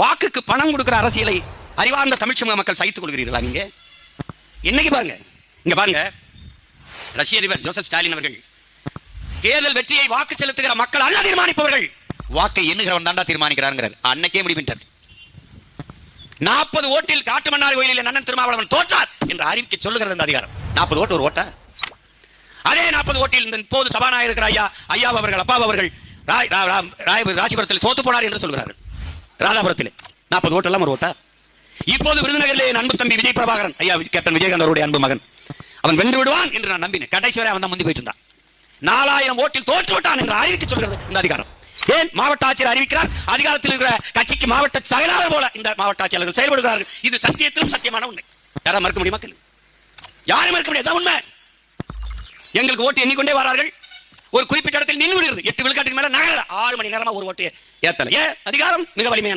வாக்குக்கு பணம் கொடுக்கிற அரசியலை அறிவார்ந்த தமிழ் சமூக மக்கள் சகித்துக் கொள்கிறீர்களா? நீங்க இன்னைக்கு பாருங்க, இங்க பாருங்க, ரஷ்ய அதிபர் ஜோசப் ஸ்டாலின் அவர்கள் தேர்தல் வெற்றியை வாக்கு செலுத்துகிற மக்கள் அல்ல தீர்மானிப்பவர்கள், வாக்கை எண்ணுகிறவன் தாண்டா தீர்மானிக்கிறார். அன்னைக்கே முடிவிட்டார். 40 ஓட்டில் காட்டுமன்னார் கோயிலில் அண்ணன் திருமாவளவன் தோற்றார் என்று அறிவிக்க சொல்லுகிறது அந்த அதிகாரம். 40 ஓட்டு ஒரு ஓட்டா? அதே 40 ஓட்டில் இந்த போது சபாநாயகர் இருக்கிற ஐயா அவர்கள், அப்பா அவர்கள் ராசிபுரத்தில் தோத்து போனார் என்று சொல்கிறார்கள். ராதாபுரத்தில் 40 ஓட்டு எல்லாம் ஒரு ஓட்டா? இப்போது விருதுநகரிலே என் அன்பு தம்பி விஜய் பிரபாகரன் ஐயா, கேப்டன் விஜயகாந்த் அவருடைய அன்பு மகன், அவன் வென்று விடுவான் என்று நான் நம்பினேன். கடைசி வரை அவன் தான் முந்தி போயிட்டு இருந்தான். 4000 ஓட்டில் தோற்று விட்டான் என்று அறிவிக்க சொல்கிறது இந்த அதிகாரம். ஏன் மாவட்ட ஆட்சியர் அறிவிக்கிறார்? அதிகாரத்தில் இருக்கிற கட்சிக்கு மாவட்ட செயலாளர் போல இந்த மாவட்ட ஆட்சியாளர்கள் செயல்படுகிறார்கள். இது சத்தியத்திலும் சத்தியமான உண்மை. யாரும் மறுக்க முடியுமா? யாரும் மறுக்க முடியாது, உண்மை. எங்களுக்கு ஓட்டு எண்ணிக்கொண்டே வரார்கள். ஒரு குறிப்பிட்ட இடத்தில் நின்று விடுகிறது. 8 விழுக்காட்டுக்கு மேல நகர 6 மணி நேரமா ஒரு ஓட்டு ஏத்தல. ஏன்? அதிகாரம் மிக வலிமையானது.